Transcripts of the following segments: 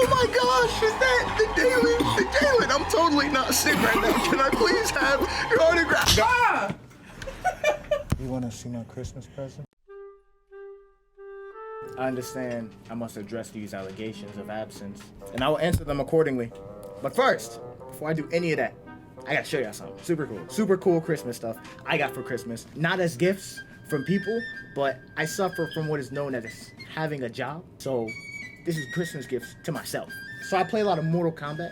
Oh my gosh, is that the Daily? The Daily, I'm totally not sick right now. Can I please have your autograph? Ah! You want to see my Christmas present? I understand I must address these allegations of absence, and I will answer them accordingly. But first, before I do any of that, I gotta show y'all something super cool Christmas stuff I got for Christmas. Not as gifts from people, but I suffer from what is known as having a job. So this is Christmas gifts to myself. So I play a lot of Mortal Kombat.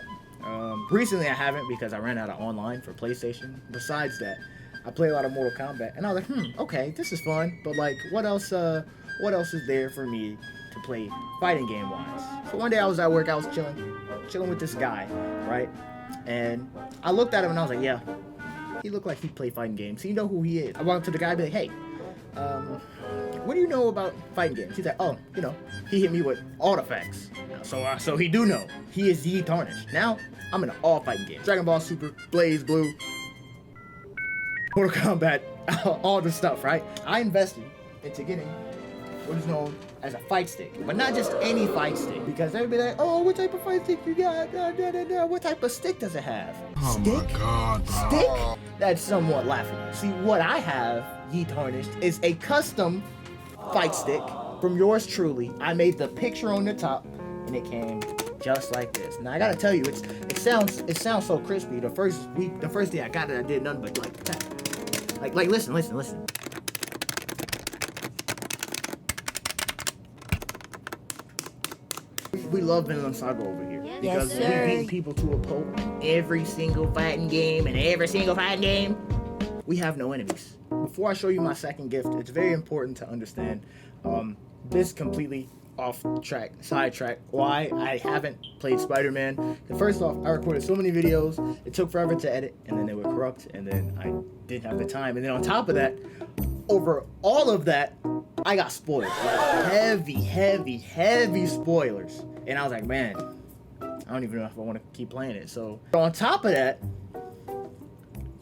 Recently I haven't because I ran out of online for PlayStation. Besides that, I play a lot of Mortal Kombat, and I was like, okay, this is fun, but like, what else is there for me to play fighting game wise? So one day I was at work, I was chilling with this guy, right? And I looked at him and I was like, yeah, he looked like he played fighting games. You know who he is. I walked up to the guy and be like, hey, what do you know about fighting games? He's like, oh, you know, he hit me with all the facts. So he do know. He is Ye Tarnished. Now, I'm into all fighting games. Dragon Ball Super, Blaze Blue, Mortal Kombat, all the stuff, right? I invested into getting what is known as a fight stick, but not just any fight stick, because everybody like, oh, what type of fight stick you got? What type of stick does it have? Oh Stick? my God, bro. Stick? That's somewhat laughable. See, what I have, Ye Tarnished, is a custom fight stick from yours truly. I made the picture on the top, and it came just like this. Now I gotta tell you, it sounds so crispy. The first day I got it, I did nothing but like tap. Like listen. We love Vinland Saga over here. Yes, because sir. we beat people to a pulp in every single fighting game, we have no enemies. Before I show you my second gift, it's very important to understand this completely sidetrack, why I haven't played Spider-Man. First off, I recorded so many videos, it took forever to edit, and then they were corrupt, and then I didn't have the time. And then on top of that, over all of that, I got spoiled. Heavy spoilers. And I was like, man, I don't even know if I want to keep playing it. So on top of that,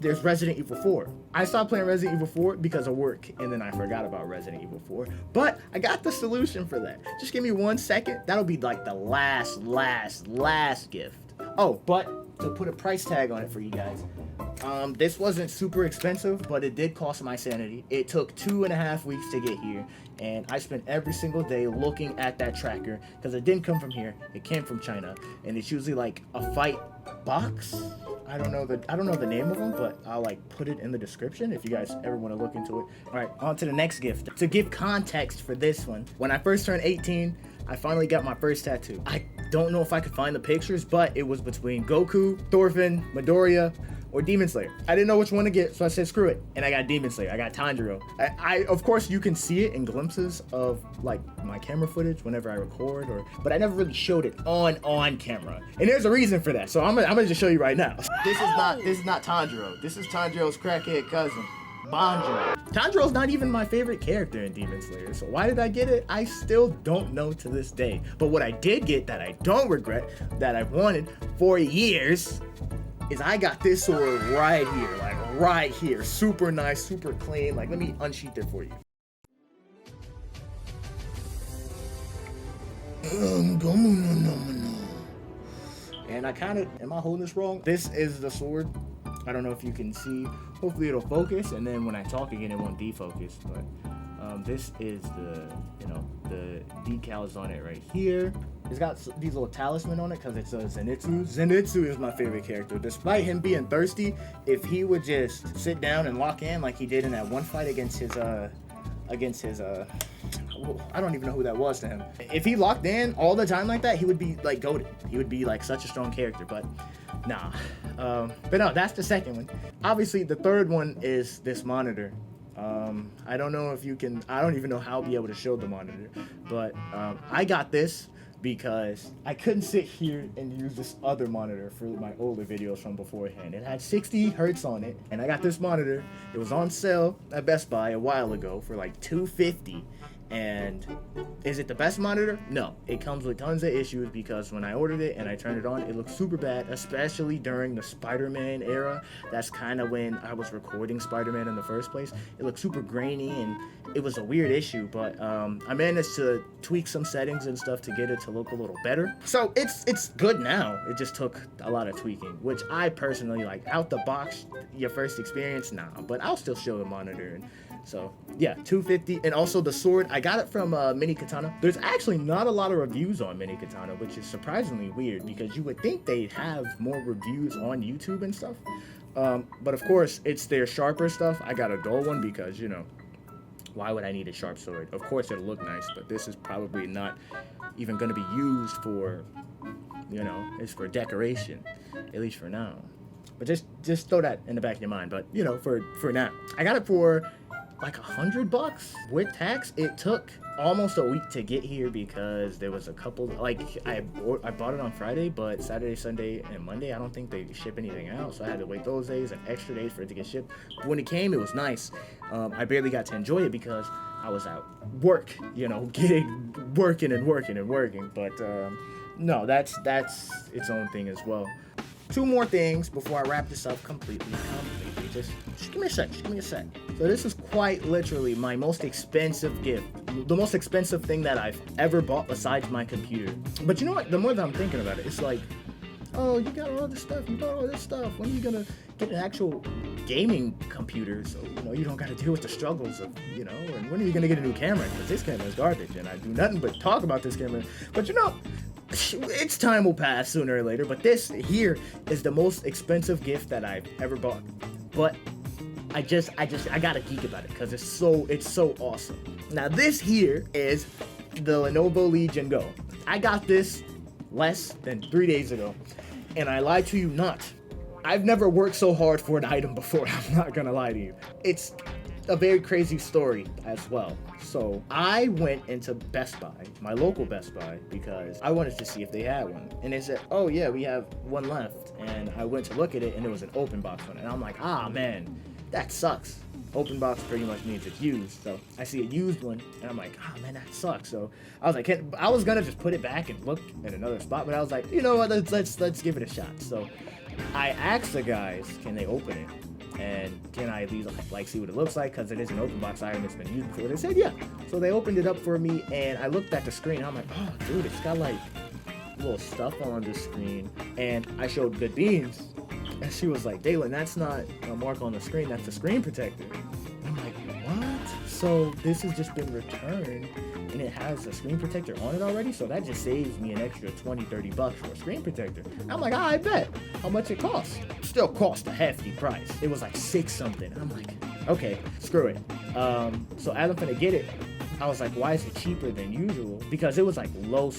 there's Resident Evil 4. I stopped playing Resident Evil 4 because of work, and then I forgot about Resident Evil 4. But I got the solution for that. Just give me 1 second. That'll be like the last gift. Oh, but to put a price tag on it for you guys, this wasn't super expensive, but it did cost my sanity. It took 2.5 weeks to get here, and I spent every single day looking at that tracker because it didn't come from here. It came from China, and it's usually like a fight box. I don't know the name of them, but I'll like put it in the description if you guys ever want to look into it. All right, on to the next gift. To give context for this one, when I first turned 18, I finally got my first tattoo. I don't know if I could find the pictures, but it was between Goku, Thorfinn, Midoriya, or Demon Slayer. I didn't know which one to get, so I said screw it, and I got Demon Slayer. I got Tanjiro. I of course you can see it in glimpses of like my camera footage whenever I record, but I never really showed it on camera, and there's a reason for that. So I'm gonna just show you right now. This is not Tanjiro. This is Tanjiro's crackhead cousin, Banjo. Tanjiro's not even my favorite character in Demon Slayer, so why did I get it? I still don't know to this day. But what I did get that I don't regret, that I've wanted for years, is I got this sword right here, like right here. Super nice, super clean. Like, let me unsheath it for you. And I kind of, am I holding this wrong? This is the sword. I don't know if you can see. Hopefully it'll focus, and then when I talk again, it won't defocus. But this is the decals on it right here. It's got these little talisman on it because it's a Zenitsu. Zenitsu is my favorite character. Despite him being thirsty, if he would just sit down and lock in like he did in that one fight against his I don't even know who that was to him. If he locked in all the time like that, he would be like goated. He would be like such a strong character, but nah. But no, that's the second one. Obviously, the third one is this monitor. I don't know if you can, I don't even know how I'll be able to show the monitor, but I got this because I couldn't sit here and use this other monitor for my older videos from beforehand. It had 60 hertz on it, and I got this monitor. It was on sale at Best Buy a while ago for like $250, And is it the best monitor? No. It comes with tons of issues because when I ordered it and I turned it on, it looked super bad, especially during the Spider-Man era. That's kind of when I was recording Spider-Man in the first place. It looked super grainy and it was a weird issue, but I managed to tweak some settings and stuff to get it to look a little better. So it's good now. It just took a lot of tweaking, which I personally like. Out the box, your first experience, nah, but I'll still show the monitor. And so yeah, $250. And also the sword, I got it from Mini Katana. There's actually not a lot of reviews on Mini Katana, which is surprisingly weird because you would think they'd have more reviews on YouTube and stuff. But of course, it's their sharper stuff. I got a dull one because, you know, why would I need a sharp sword? Of course it'll look nice, but this is probably not even going to be used for, you know, it's for decoration, at least for now. But just throw that in the back of your mind. But, you know, for now. I got it for like $100 with tax. It took almost a week to get here because there was a couple, like I bought it on Friday, but Saturday, Sunday, and Monday I don't think they ship anything out, so I had to wait those days and extra days for it to get shipped. But when it came, it was nice. I barely got to enjoy it because I was out work, you know, working. But no, that's its own thing as well. Two more things before I wrap this up completely. Just give me a sec. So this is quite literally my most expensive gift. The most expensive thing that I've ever bought besides my computer. But you know what? The more that I'm thinking about it, it's like, oh, you got all this stuff. You bought all this stuff. When are you gonna get an actual gaming computer so, you know, you don't gotta deal with the struggles of, you know, and when are you gonna get a new camera? Because this camera is garbage and I do nothing but talk about this camera. But you know, its time will pass sooner or later, but this here is the most expensive gift that I've ever bought. But I gotta geek about it because it's so awesome. Now this here is the Lenovo Legion Go. I got this less than 3 days ago, and I lie to you not. I've never worked so hard for an item before. I'm not gonna lie to you. It's a very crazy story as well. So I went into Best Buy, my local Best Buy, because I wanted to see if they had one. And they said, oh yeah, we have one left. And I went to look at it and it was an open box one. And I'm like, ah man, that sucks. Open box pretty much means it's used. So I see a used one and I'm like, ah man, that sucks. So I was like, I was gonna just put it back and look at another spot, but I was like, you know what, let's give it a shot. So I asked the guys, can they open it? And can I at least like see what it looks like, because it is an open box item, it's been used before. They said yeah. So they opened it up for me and I looked at the screen and I'm like, oh dude, it's got like little stuff on the screen. And I showed Good Beans and she was like, Dalen, that's not a mark on the screen, that's a screen protector. And I'm like, what? So this has just been returned and it has a screen protector on it already, so that just saves me an extra $20-30 for a screen protector. I'm like, I bet. How much it costs? Still cost a hefty price. It was like $6 something. I'm like, okay, screw it. So as I'm gonna get it, I was like, why is it cheaper than usual? Because it was like no.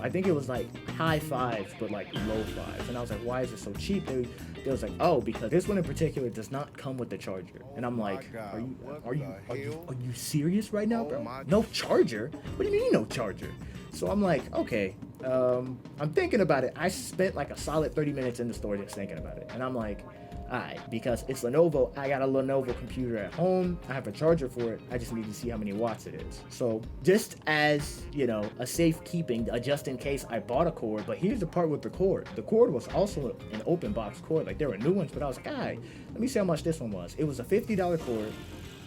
I think it was like high fives, but like low fives. And I was like, why is it so cheap? They was like, oh, because this one in particular does not come with the charger. And I'm like, are you serious right now, bro? No charger? What do you mean no charger? So I'm like, okay, I'm thinking about it. I spent like a solid 30 minutes in the store just thinking about it. And I'm like, alright, because it's Lenovo, I got a Lenovo computer at home, I have a charger for it, I just need to see how many watts it is. So just as, you know, a safekeeping, just in case I bought a cord, but here's the part with the cord. The cord was also an open box cord, like there were new ones, but I was like, alright, let me see how much this one was. It was a $50 cord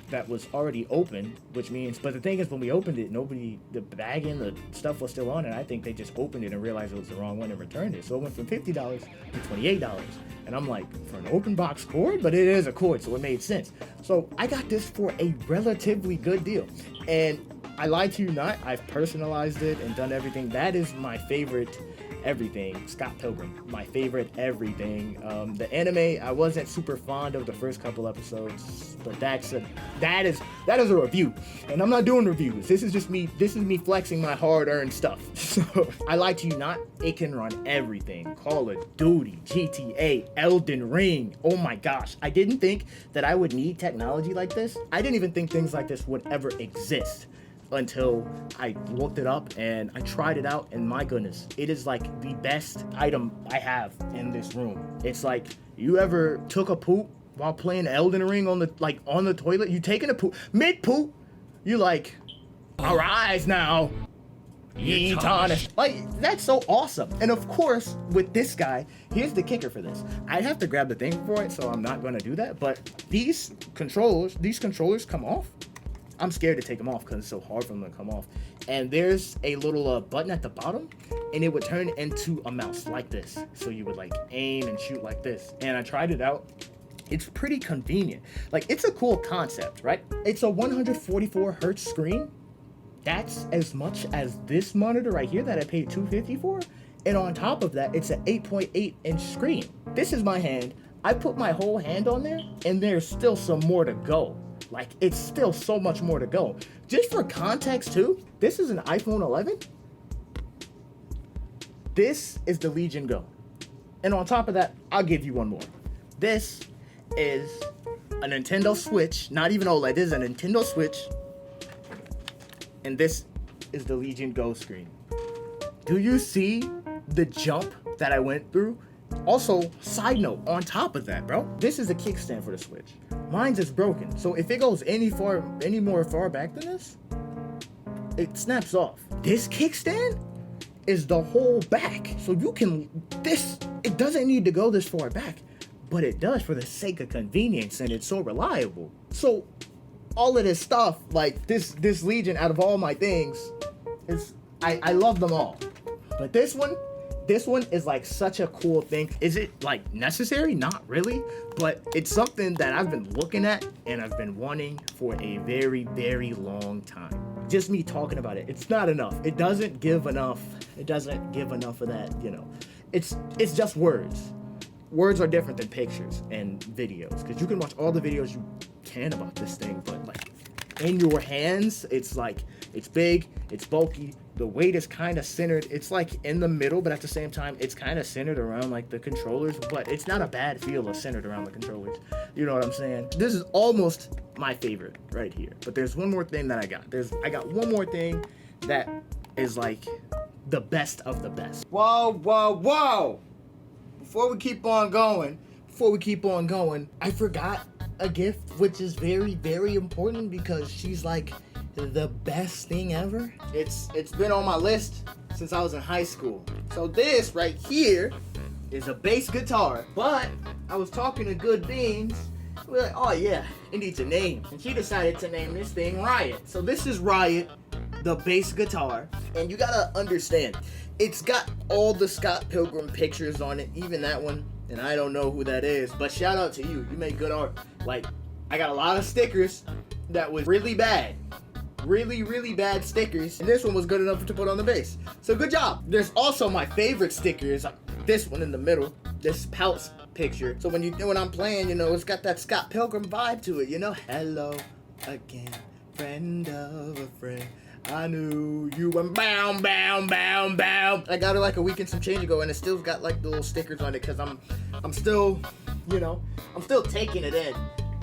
that was already open, which means, but the thing is, when we opened it, the bag and the stuff was still on it. I think they just opened it and realized it was the wrong one and returned it. So it went from $50 to $28. And I'm like, for an open box cord? But it is a cord, so it made sense. So I got this for a relatively good deal. And I lied to you not, I've personalized it and done everything. That is my favorite everything. Scott Pilgrim, my favorite everything. The anime, I wasn't super fond of the first couple episodes, but that is a review, and I'm not doing reviews. This is me flexing my hard-earned stuff. So I lied to you not, it can run everything. Call of Duty, GTA, Elden Ring. Oh my gosh, I didn't think that I would need technology like this. I didn't even think things like this would ever exist until I looked it up and I tried it out, and my goodness, it is like the best item I have in this room. It's like, you ever took a poop while playing Elden Ring on the toilet? You taking a poop, mid poop, you like, Arise now, ye tarnished. Like, that's so awesome. And of course, with this guy, here's the kicker for this. I'd have to grab the thing for it, so I'm not gonna do that. But these controllers come off. I'm scared to take them off because it's so hard for them to come off. And there's a little button at the bottom, and it would turn into a mouse like this. So you would like aim and shoot like this. And I tried it out. It's pretty convenient. Like, it's a cool concept, right? It's a 144 hertz screen. That's as much as this monitor right here that I paid $250 for. And on top of that, it's an 8.8 inch screen. This is my hand. I put my whole hand on there, and there's still some more to go. Like, it's still so much more to go. Just for context too, this is an iPhone 11. This is the Legion Go. And on top of that, I'll give you one more. This is a Nintendo Switch, not even OLED, this is a Nintendo Switch. And this is the Legion Go screen. Do you see the jump that I went through? Also, side note, on top of that, bro, this is a kickstand for the Switch. Mine's is broken, so if it goes any more far back than this, it snaps off. This kickstand is the whole back, so you can, it doesn't need to go this far back, but it does for the sake of convenience, and it's so reliable. So all of this stuff, like this Legion, out of all my things, I love them all, but this one is like such a cool thing. Is it like necessary? Not really, but it's something that I've been looking at and I've been wanting for a very, very long time. Just me talking about it, it's not enough. It doesn't give enough. It doesn't give enough of that, you know. It's just words. Words are different than pictures and videos, because you can watch all the videos you can about this thing, but like in your hands, it's like, it's big, it's bulky, the weight is kind of centered. It's like in the middle, but at the same time, it's kind of centered around like the controllers, but it's not a bad feel of centered around the controllers. You know what I'm saying? This is almost my favorite right here. But there's one more thing that I got. I got one more thing that is like the best of the best. Whoa, whoa, whoa! Before we keep on going, I forgot a gift, which is very, very important because she's like the best thing ever. It's been on my list since I was in high school. So this right here is a bass guitar, but I was talking to Good Beans. We're like, oh yeah, it needs a name, and she decided to name this thing Riot. So this is Riot, the bass guitar, and you gotta understand, it's got all the Scott Pilgrim pictures on it, even that one, and I don't know who that is, but shout out to you. You make good art. Like, I got a lot of stickers that was really bad. Really, really bad stickers, and this one was good enough to put on the bass. So good job. There's also my favorite stickers, like this one in the middle, this Pouts picture. So when I'm playing, you know, it's got that Scott Pilgrim vibe to it, you know. Hello again, friend of a friend. I knew you were bound. I got it like a week and some change ago, and it still got like the little stickers on it because I'm still, you know, I'm still taking it in.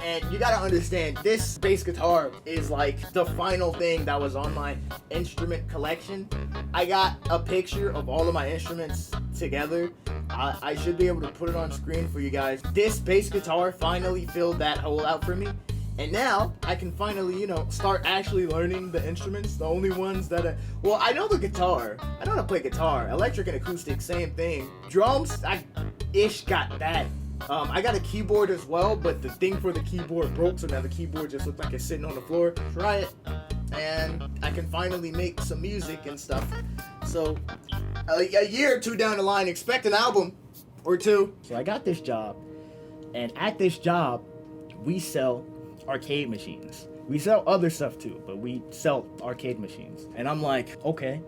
And you gotta understand, this bass guitar is like the final thing that was on my instrument collection. I got a picture of all of my instruments together. I should be able to put it on screen for you guys. This bass guitar finally filled that hole out for me. And now I can finally, you know, start actually learning the instruments, the only ones that well, I know the guitar. I know how to play guitar. Electric and acoustic, same thing. Drums, I-ish got that. I got a keyboard as well, but the thing for the keyboard broke, so now the keyboard just looks like it's sitting on the floor. Try it, and I can finally make some music and stuff. So, a year or two down the line, expect an album or two. So I got this job, and at this job, we sell arcade machines. We sell other stuff too, but we sell arcade machines. And I'm like, okay,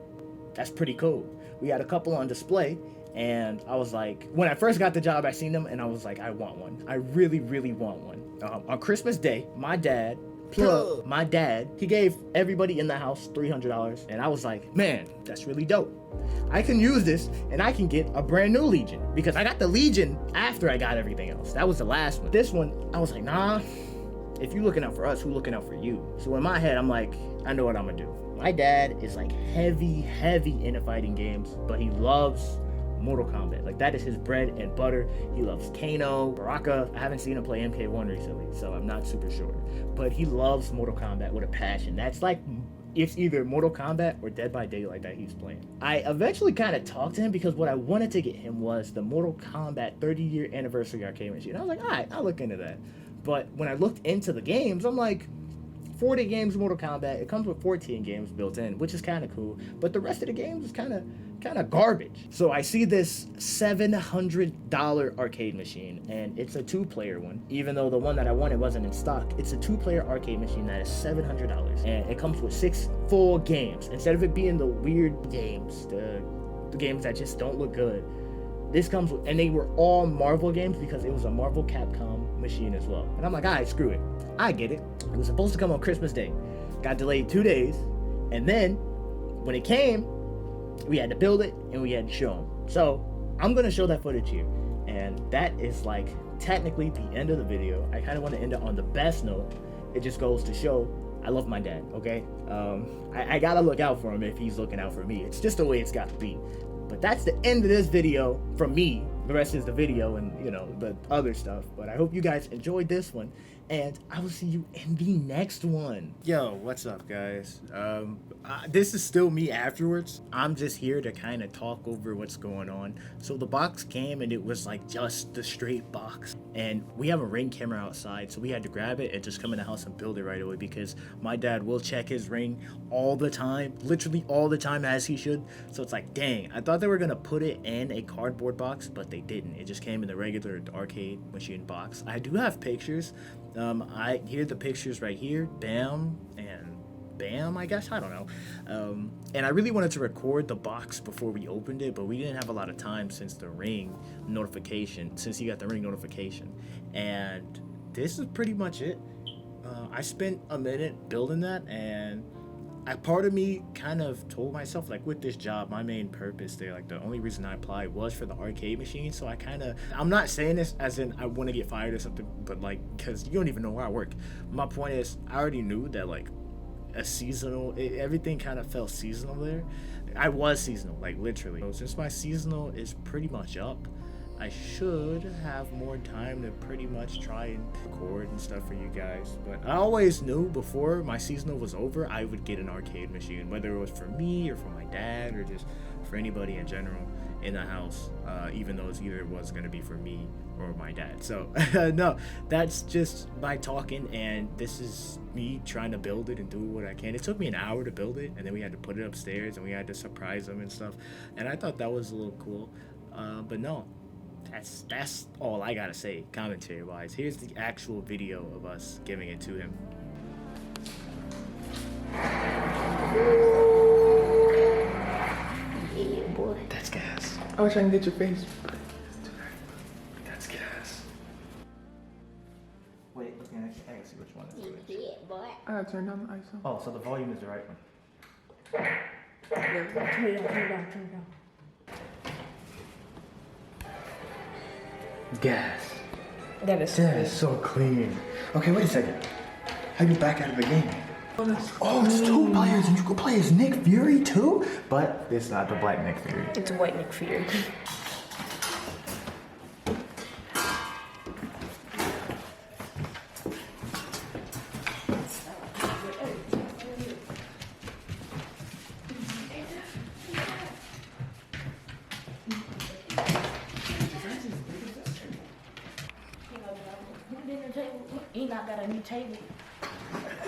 that's pretty cool. We had a couple on display. And I was like, when I first got the job, I seen them, and I was like, I want one. I really, really want one. On Christmas Day, my dad, he gave everybody in the house $300, and I was like, man, that's really dope. I can use this, and I can get a brand new Legion, because I got the Legion after I got everything else. That was the last one. This one, I was like, nah, if you looking out for us, who looking out for you? So in my head, I'm like, I know what I'm gonna do. My dad is like heavy into fighting games, but he loves Mortal Kombat. Like, that is his bread and butter. He loves Kano, Baraka. I haven't seen him play MK1 recently, so I'm not super sure. But he loves Mortal Kombat with a passion. That's like it's either Mortal Kombat or Dead by Daylight that he's playing. I eventually kind of talked to him because what I wanted to get him was the Mortal Kombat 30-year anniversary arcade machine. I was like, all right, I'll look into that. But when I looked into the games, I'm like, 40 games Mortal Kombat. It comes with 14 games built in, which is kind of cool. But the rest of the games is kind of garbage. So I see this $700 arcade machine, and it's a 2-player one. Even though the one that I wanted wasn't in stock, it's a 2-player arcade machine that is $700, and it comes with 6 full games. Instead of it being the weird games, the games that just don't look good, this comes with, and they were all Marvel games because it was a Marvel Capcom machine as well. And I'm like, all right, screw it. I get it. It was supposed to come on Christmas Day. Got delayed 2 days. And then when it came, we had to build it and we had to show them. So I'm going to show that footage here. And that is like technically the end of the video. I kind of want to end it on the best note. It just goes to show I love my dad, okay? I got to look out for him if he's looking out for me. It's just the way it's got to be. But that's the end of this video from me. The rest is the video and, you know, the other stuff. But I hope you guys enjoyed this one. And I will see you in the next one. Yo, what's up, guys? This is still me afterwards. I'm just here to kind of talk over what's going on. So the box came and it was like just the straight box. And we have a Ring camera outside, so we had to grab it and just come in the house and build it right away because my dad will check his Ring all the time, literally all the time, as he should. So it's like, dang, I thought they were gonna put it in a cardboard box, but they didn't. It just came in the regular arcade machine box. I do have pictures. Here are the pictures right here. Bam and bam, I guess. I don't know. And I really wanted to record the box before we opened it, but we didn't have a lot of time since the Ring notification, since he got the Ring notification. And this is pretty much it. I spent a minute building that, and part of me kind of told myself, like, with this job, my main purpose there, like, the only reason I applied was for the arcade machine. So I'm not saying this as in I want to get fired or something, but like, because you don't even know where I work. My point is, I already knew that, like, everything kind of felt seasonal there. I was seasonal, like, literally. So since my seasonal is pretty much up, I should have more time to pretty much try and record and stuff for you guys. But I always knew before my seasonal was over, I would get an arcade machine, whether it was for me or for my dad or just for anybody in general in the house, even though it either was going to be for me or my dad. So no, that's just my talking, and this is me trying to build it and do what I can. It took me an hour to build it, and then we had to put it upstairs and we had to surprise them and stuff, and I thought that was a little cool. But no, that's all I gotta say commentary wise. Here's the actual video of us giving it to him. Yeah, boy. That's gas. I wish I can get your face. That's gas. Wait, I can see which one is which. Yeah, boy. I gotta turn down the ISO. Oh, so the volume is the right one. Turn it down. Gas. That is That is so clean. Okay, wait a second. How you back out of the game? Oh, it's 2 players and you can play as Nick Fury too? But it's not the black Nick Fury. It's a white Nick Fury. He not got a new table.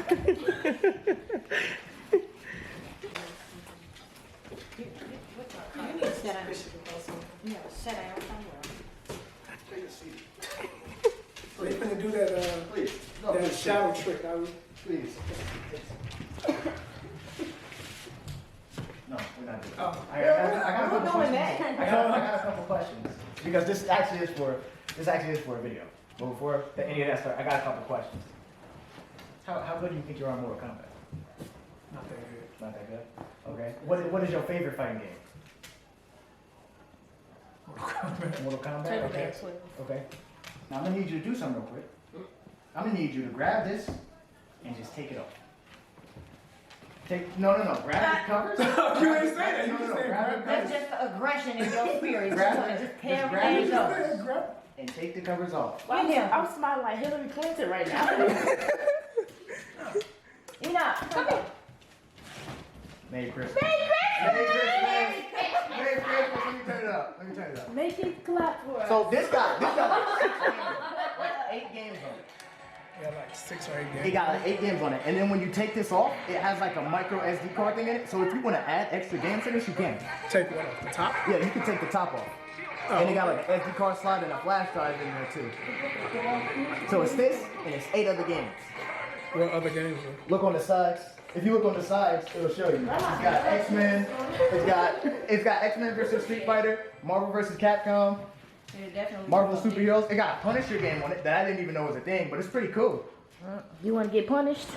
You need to sit down. Yeah, sit down somewhere. So you're gonna do that, Please. that shower trick. Please. No, we're not doing it. Oh. I got a couple doing questions. that. I got a couple questions. Because this actually is for a video. But before any of that starts, I got a couple questions. How good do you think you are on Mortal Kombat? Not that good. Not that good? Okay. What is your favorite fighting game? Mortal Kombat? Take Okay. that, Swift. Okay. Now I'm gonna need you to do something real quick. I'm gonna need you to grab this and just take it off. No. Grab the covers. You ain't say that. You No, just said grab grab it. That's just the aggression in your spirit. Grab Just it. just Just tear grab everything it. up. Grab. And take the covers off. I'm smiling like Hillary Clinton right now. Come here. Merry Christmas. Merry Christmas. Merry Christmas. Let me turn it up. Let me turn it up. Make it clap for us. So this got like 8 games on it. Yeah, like 6 or 8 games. It got like 8 games on it. And then when you take this off, it has like a micro SD card thing in it. So if you want to add extra games to this, you can. Take one off the top. Yeah, you can take the top off. Oh, And it got like an SD card slot and a flash drive in there too. So it's this and it's 8 other games. What other games? Are? Look on the sides. If you look on the sides, it'll show you. It's got X-Men. It's got X-Men versus Street Fighter, Marvel versus Capcom, Marvel superheroes. It got a Punisher game on it that I didn't even know was a thing, but it's pretty cool. You want to get punished?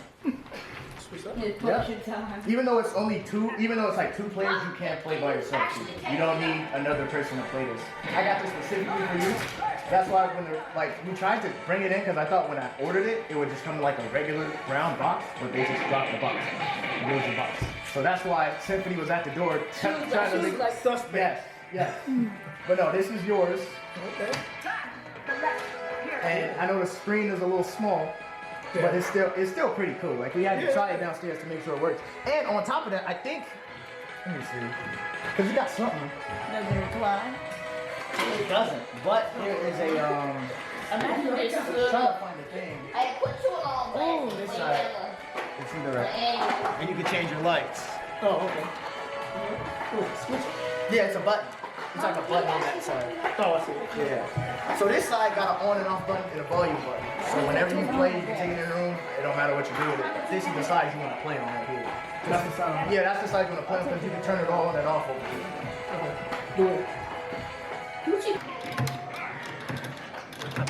Yeah. Even though it's only 2, even though it's like 2 players, you can't play by yourself. You don't need another person to play this. I got this specifically for you. That's why when we tried to bring it in because I thought when I ordered it, it would just come in like a regular round box, but they just dropped the box. It was the box. So that's why Symphony was at the door trying to leave. Like suspect. Yes. But no, this is yours. Okay. And I know the screen is a little small. But it's still pretty cool. Like we had to try it downstairs to make sure it works. And on top of that, I think, let me see, because you got something. Doesn't recline. It doesn't. But there is a I'm trying to find the thing. Oh, this side. It's in the right. And you can change your lights. Oh, okay. Switch. Yeah, it's a button. It's like a button on that side. Oh, I see. Yeah. So this side got an on and off button and a volume button. So whenever you play, you can take it in the room. It don't matter what you do with it. This is the side you want to play on right here. That's the sound. Yeah, that's the side you want to play on because you can turn it on and off over here. Okay. Do it.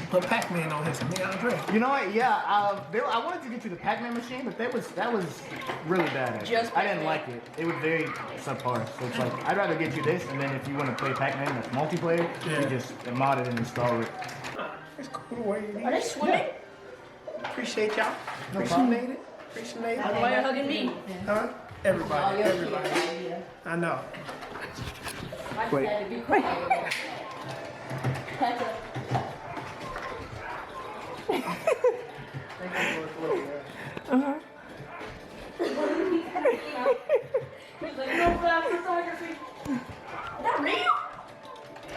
Put Pac-Man on his me Andre. You know what? Yeah, I wanted to get you the Pac-Man machine, but that was really bad. I didn't like it. It was very subpar. So it's like I'd rather get you this, and then if you want to play Pac-Man that's multiplayer, you just mod it and install it. It's cool the way you Are they swimming? Appreciate y'all. No problem. Appreciate it. Appreciate it. Why are you hugging me? Huh? Everybody. I know. Wait.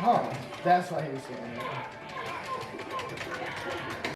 Oh, that's why he was saying that.